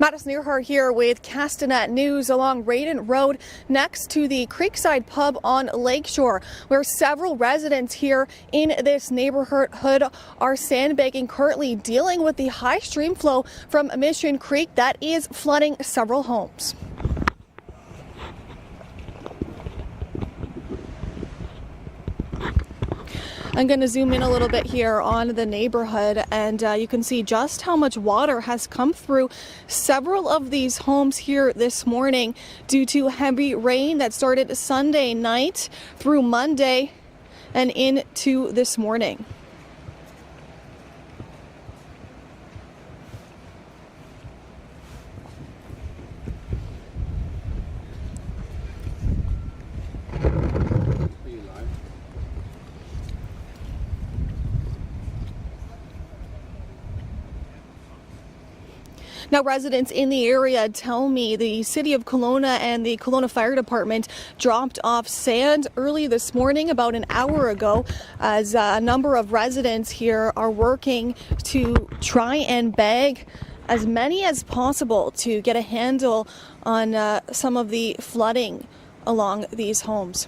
Madison Earhart here with Castanet News along Radon Road next to the Creekside Pub on Lakeshore, where several residents here in this neighborhood are sandbagging, currently dealing with the high stream flow from Mission Creek that is flooding several homes. I'm going to zoom in a little bit here on the neighborhood, and you can see just how much water has come through several of these homes here this morning due to heavy rain that started Sunday night through Monday and into this morning. Now, residents in the area tell me the city of Kelowna and the Kelowna Fire Department dropped off sand early this morning, about an hour ago, as a number of residents here are working to try and bag as many as possible to get a handle on some of the flooding along these homes.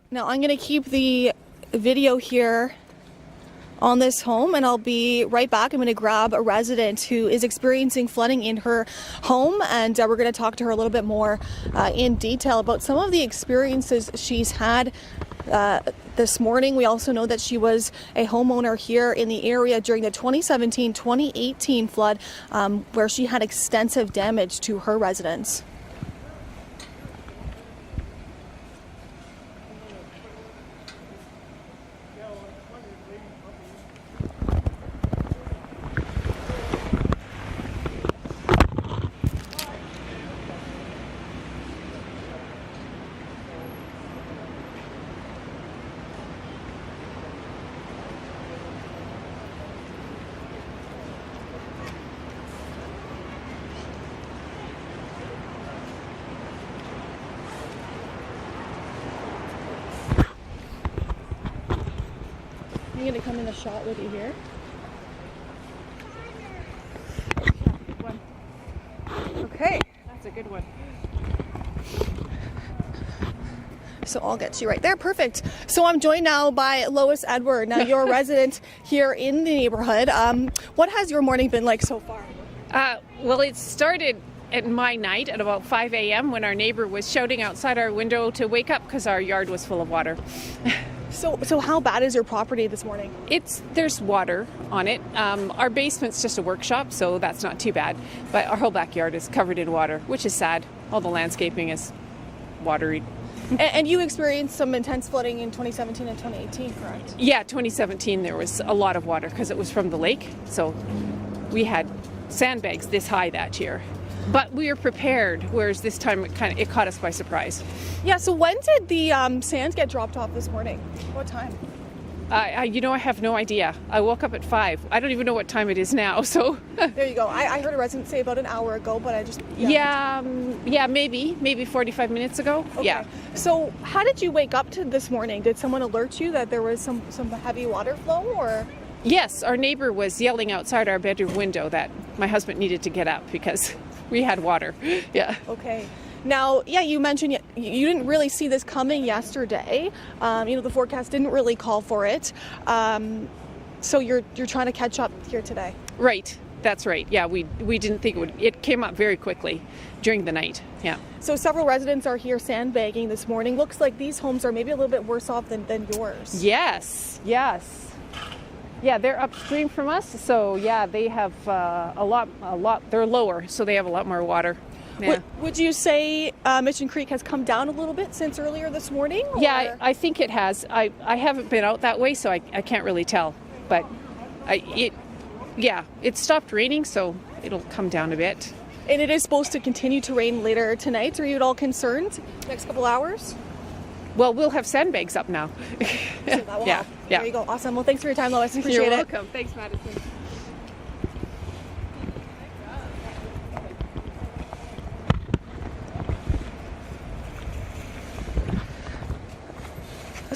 Now I'm going to keep the video here on this home, and I'll be right back. I'm going to grab a resident who is experiencing flooding in her home, and we're going to talk to her a little bit more in detail about some of the experiences she's had this morning. We also know that she was a homeowner here in the area during the 2017-2018 flood, where she had extensive damage to her residence. I'm going to come in the shot with you here. Okay. That's a good one. So I'll get you right there. Perfect. So I'm joined now by Lois Edward. Now you're a resident here in the neighborhood. What has your morning been like so far? Well, it started at my night at about 5 a.m. when our neighbor was shouting outside our window to wake up because our yard was full of water. So how bad is your property this morning? There's water on it. Our basement's just a workshop, so that's not too bad. But our whole backyard is covered in water, which is sad. All the landscaping is watery. And you experienced some intense flooding in 2017 and 2018, correct? Yeah, 2017 there was a lot of water because it was from the lake. So we had sandbags this high that year. But we were prepared, whereas this time it caught us by surprise. Yeah, so when did the sand get dropped off this morning? What time? I have no idea. I woke up at 5. I don't even know what time it is now, so... There you go. I heard a resident say about an hour ago, but I just... Yeah, maybe 45 minutes ago. Okay. Yeah. So how did you wake up to this morning? Did someone alert you that there was some heavy water flow, or...? Yes, our neighbor was yelling outside our bedroom window that my husband needed to get up because we had water. Yeah. Okay. Now, yeah, you mentioned you didn't really see this coming yesterday. The forecast didn't really call for it. So you're trying to catch up here today. Right. That's right. Yeah, we didn't think it would. It came up very quickly during the night. Yeah. So several residents are here sandbagging this morning. Looks like these homes are maybe a little bit worse off than yours. Yes. Yeah, they're upstream from us, so yeah, they have a lot. They're lower, so they have a lot more water. Yeah. Would you say Mission Creek has come down a little bit since earlier this morning? Or? Yeah, I think it has. I haven't been out that way, so I can't really tell. But it stopped raining, so it'll come down a bit. And it is supposed to continue to rain later tonight. Are you at all concerned next couple hours? Well, we'll have sandbags up now. So that will help. There you go. Awesome. Well, thanks for your time, Lois. Appreciate it. You're welcome. Thanks, Madison.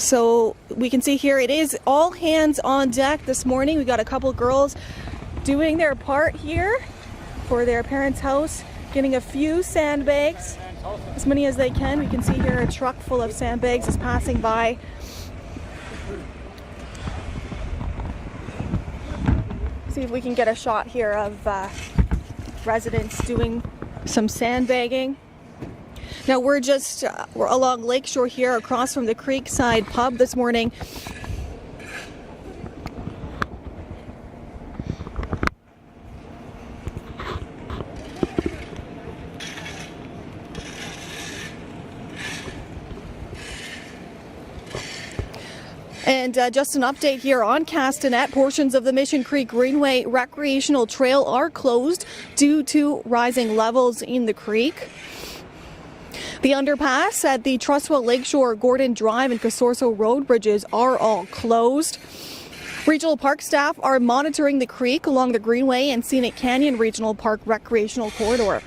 So we can see here it is all hands on deck this morning. We got a couple girls doing their part here for their parents' house, getting a few sandbags, as many as they can. We can see here a truck full of sandbags is passing by. See if we can get a shot here of residents doing some sandbagging. Now we're along Lakeshore here, across from the Creekside Pub this morning. And just an update here on Castanet. Portions of the Mission Creek Greenway recreational trail are closed due to rising levels in the creek. The underpass at the Trustwell Lakeshore, Gordon Drive and Casorso Road bridges are all closed. Regional Park staff are monitoring the creek along the Greenway and Scenic Canyon Regional Park recreational corridor.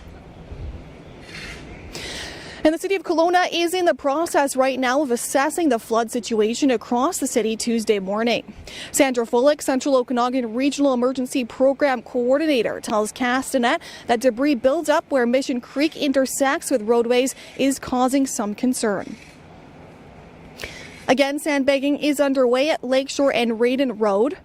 And the City of Kelowna is in the process right now of assessing the flood situation across the city Tuesday morning. Sandra Fullick, Central Okanagan Regional Emergency Program Coordinator, tells Castanet that debris buildup where Mission Creek intersects with roadways is causing some concern. Again, sandbagging is underway at Lakeshore and Radon Road.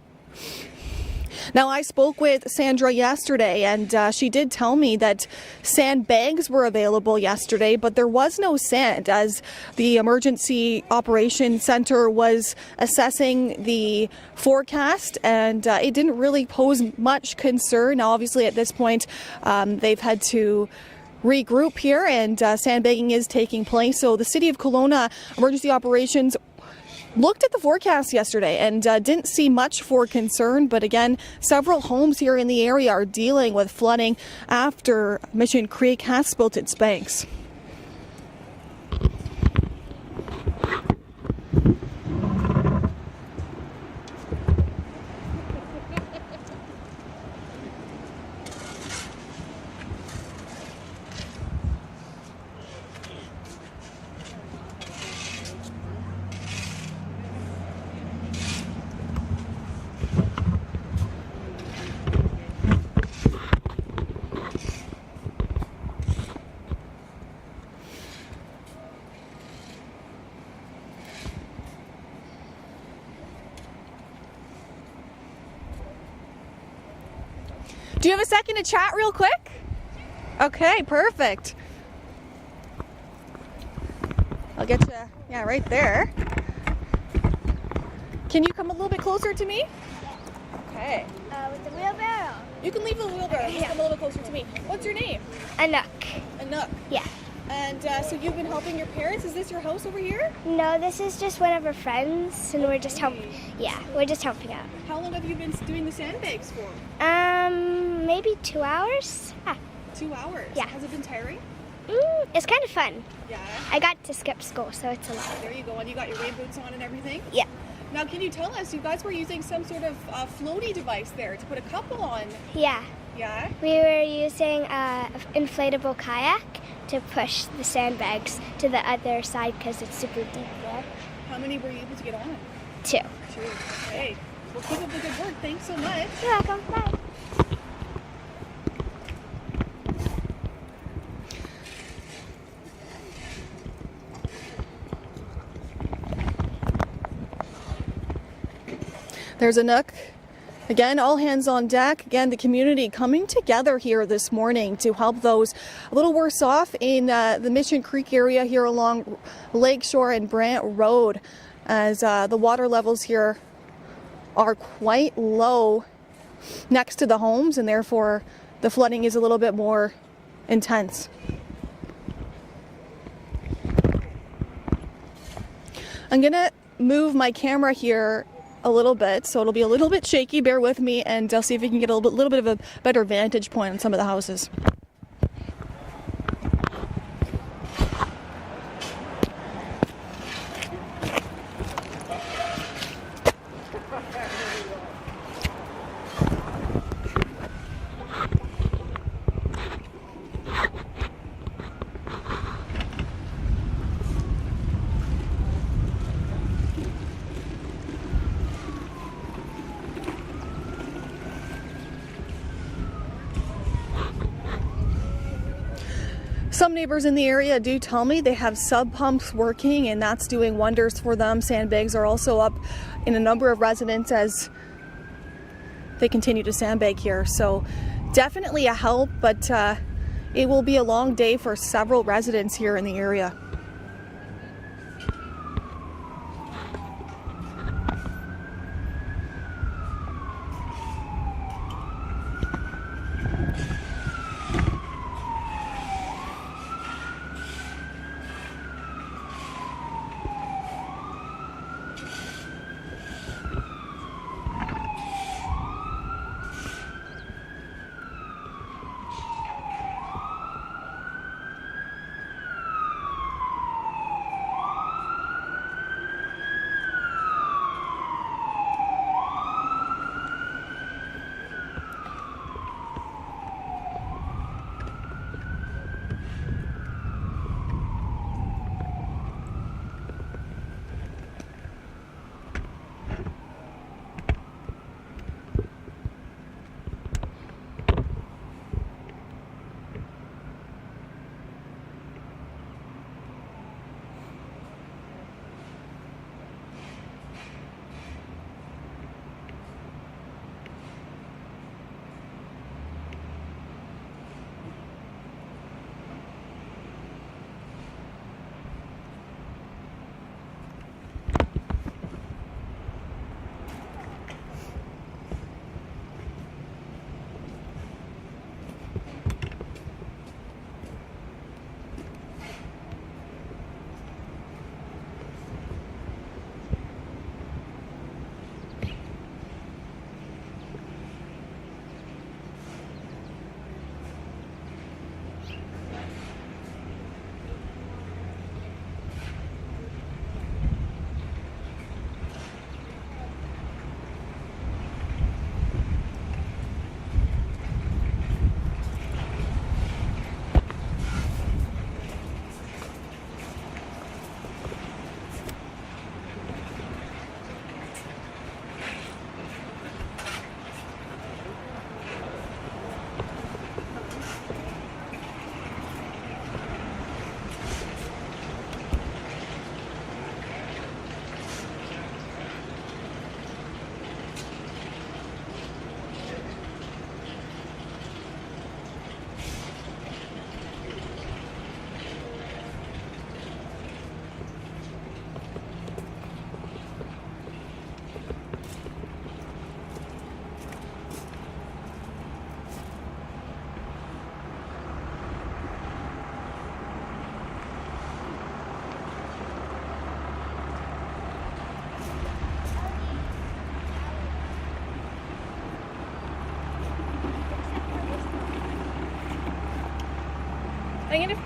Now, I spoke with Sandra yesterday, and she did tell me that sandbags were available yesterday, but there was no sand as the Emergency Operations Center was assessing the forecast, and it didn't really pose much concern. Now, obviously, at this point, they've had to regroup here, and sandbagging is taking place. So the City of Kelowna Emergency Operations looked at the forecast yesterday and didn't see much for concern, but again, several homes here in the area are dealing with flooding after Mission Creek has spilt its banks. Do you have a second to chat real quick? Okay, perfect. I'll get you, yeah, right there. Can you come a little bit closer to me? Okay. With the wheelbarrow. You can leave the wheelbarrow. Just come a little bit closer to me. What's your name? Anouk. Anouk. Yeah. And so you've been helping your parents. Is this your house over here? No, this is just one of our friends, and we're just helping. Yeah, we're just helping out. How long have you been doing the sandbags for? Maybe 2 hours. 2 hours. Yeah. Has it been tiring? It's kind of fun. Yeah. I got to skip school, so it's a lot. There you go. And you got your rain boots on and everything? Yeah. Now, can you tell us, you guys were using some sort of floaty device there to put a couple on? Yeah. Yeah? We were using an inflatable kayak to push the sandbags to the other side because it's super deep there. How many were you able to get on? 2. 2. Okay. Well, keep up the good work. Thanks so much. You're welcome. Bye. There's Anouk. Again, all hands on deck. Again, the community coming together here this morning to help those a little worse off in the Mission Creek area here along Lakeshore and Brant Road, as the water levels here are quite low next to the homes, and therefore the flooding is a little bit more intense. I'm gonna move my camera here a little bit, so it'll be a little bit shaky. Bear with me, and I'll see if we can get a little bit of a better vantage point on some of the houses. Some neighbors in the area do tell me they have sub pumps working, and that's doing wonders for them. Sandbags are also up in a number of residents as they continue to sandbag here. So definitely a help, but it will be a long day for several residents here in the area.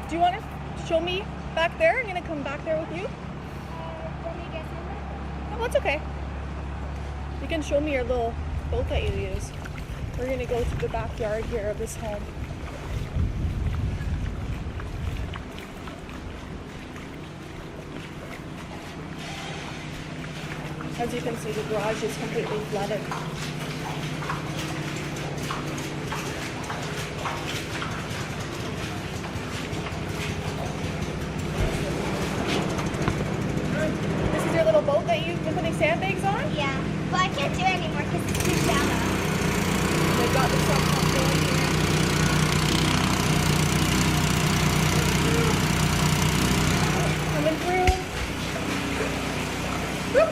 Do you want to show me back there? I'm going to come back there with you. Oh, that's okay. You can show me your little boat that you use. We're going to go to the backyard here of this home. As you can see, the garage is completely flooded. This is your little boat that you've been putting sandbags on? Yeah, but I can't do it anymore because it's too shallow. They've got the sub pump going here. Coming through. Whoop.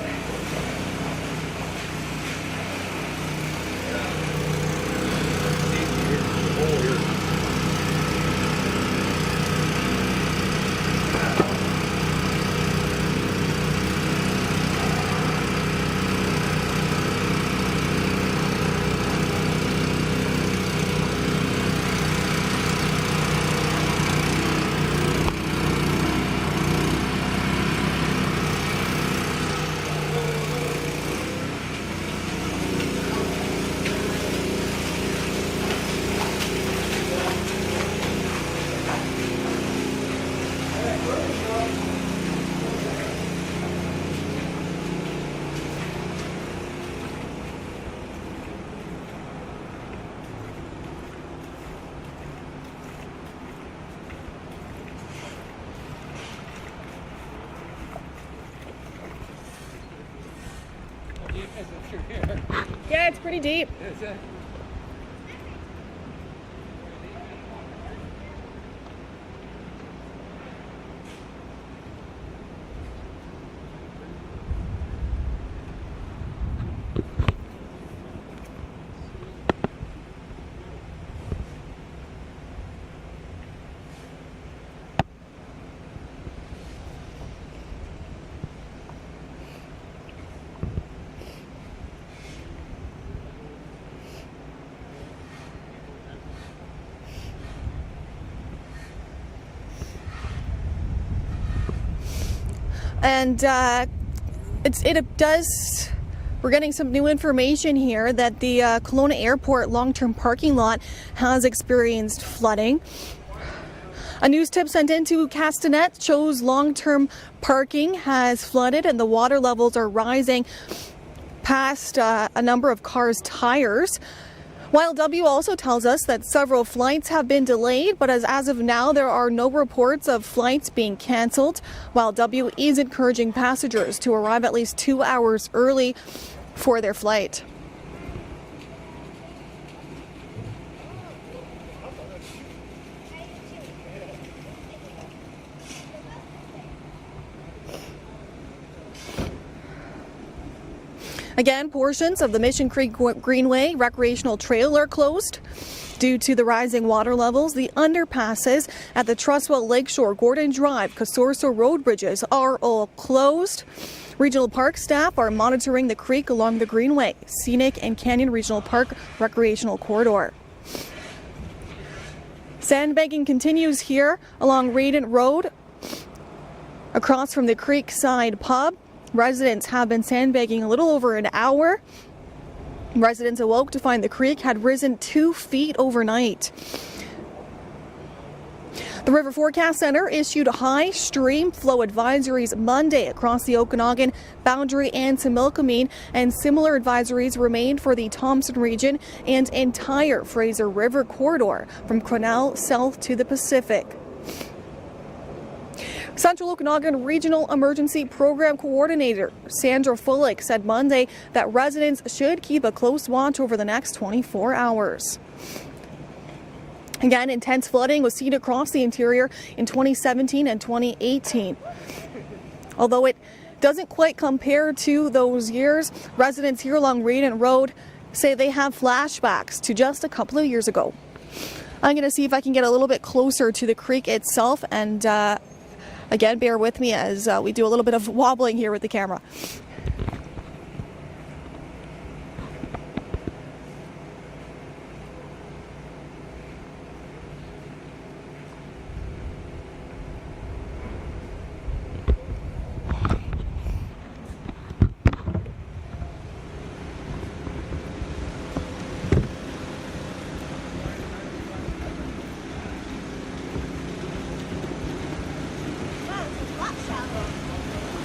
Yeah, it's pretty deep. And we're getting some new information here that the Kelowna Airport long-term parking lot has experienced flooding. A news tip sent into Castanet shows long-term parking has flooded and the water levels are rising past a number of cars' tires. While W also tells us that several flights have been delayed, but as of now, there are no reports of flights being cancelled, while W is encouraging passengers to arrive at least 2 hours early for their flight. Again, portions of the Mission Creek Greenway recreational trail are closed due to the rising water levels. The underpasses at the Trustwell Lakeshore, Gordon Drive, Casorso Road bridges are all closed. Regional Park staff are monitoring the creek along the Greenway, Scenic and Canyon Regional Park recreational corridor. Sandbagging continues here along Radent Road across from the Creekside Pub. Residents have been sandbagging a little over an hour. Residents awoke to find the creek had risen 2 feet overnight. The River Forecast Center issued high stream flow advisories Monday across the Okanagan boundary and Similkameen, and similar advisories remained for the Thompson region and entire Fraser River corridor from Quesnel south to the Pacific. Central Okanagan Regional Emergency Program Coordinator Sandra Fullick said Monday that residents should keep a close watch over the next 24 hours. Again, intense flooding was seen across the interior in 2017 and 2018. Although it doesn't quite compare to those years, residents here along Radent Road say they have flashbacks to just a couple of years ago. I'm going to see if I can get a little bit closer to the creek itself, and again, bear with me as we do a little bit of wobbling here with the camera.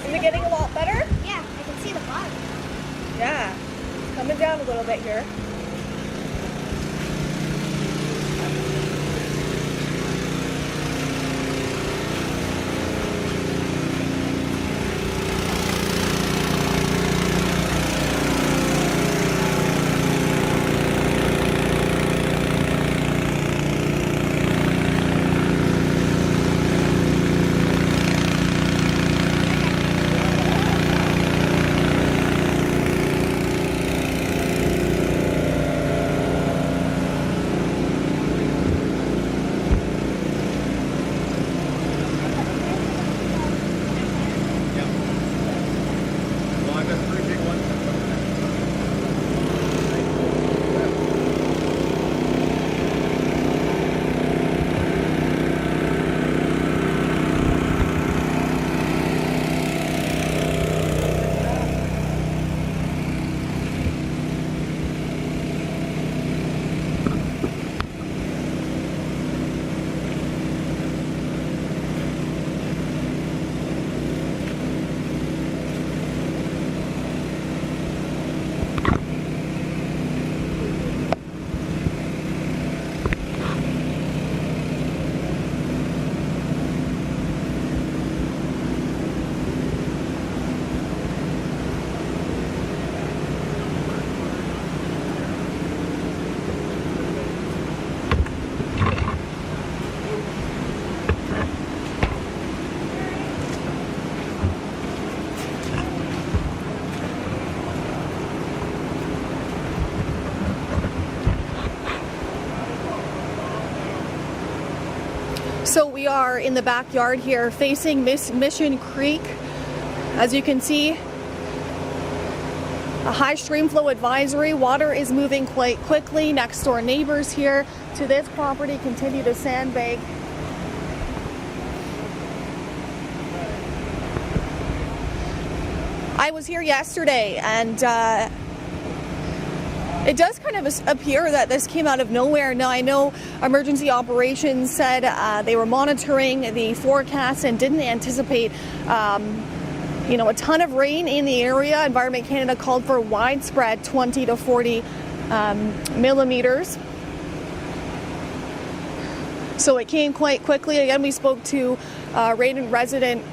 Is it getting a lot better? Yeah, I can see the bottom. Yeah, it's coming down a little bit here. So we are in the backyard here facing Mission Creek. As you can see, a high stream flow advisory. Water is moving quite quickly. Next door neighbors here to this property continue to sandbag. I was here yesterday, and it does kind of appear that this came out of nowhere. Now, I know emergency operations said they were monitoring the forecast and didn't anticipate a ton of rain in the area. Environment Canada called for widespread 20 to 40 millimeters. So it came quite quickly. Again, we spoke to Radon resident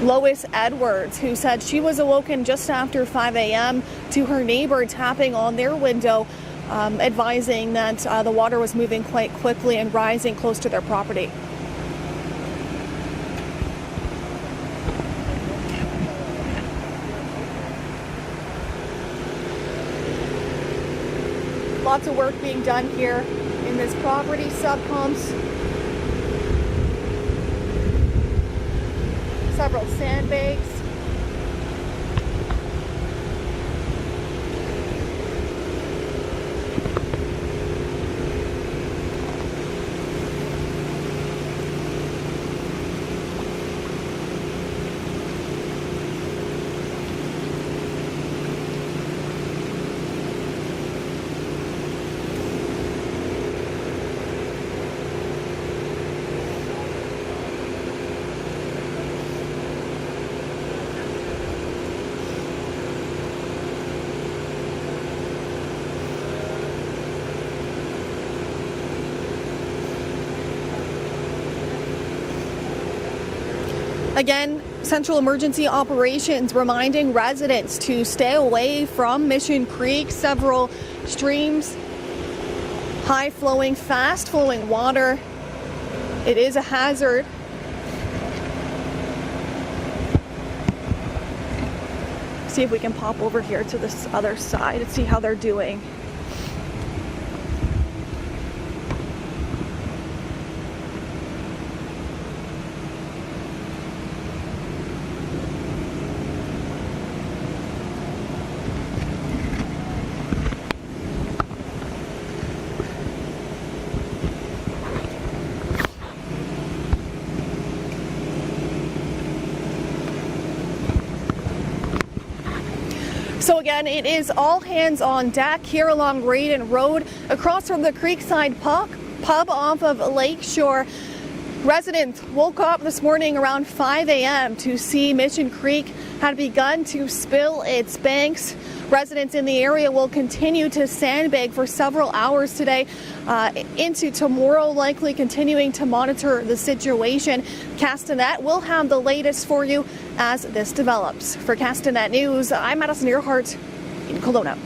Lois Edwards, who said she was awoken just after 5 a.m. to her neighbor tapping on their window, advising that the water was moving quite quickly and rising close to their property. Lots of work being done here in this property, sub pumps, several sandbags. Again, Central Emergency Operations reminding residents to stay away from Mission Creek. Several streams, high flowing, fast flowing water. It is a hazard. See if we can pop over here to this other side and see how they're doing. So again, it is all hands on deck here along Radon Road, across from the Creekside Pub off of Lakeshore. Residents woke up this morning around 5 a.m. to see Mission Creek had begun to spill its banks. Residents in the area will continue to sandbag for several hours today into tomorrow, likely continuing to monitor the situation. Castanet will have the latest for you as this develops. For Castanet News, I'm Madison Earhart in Kelowna.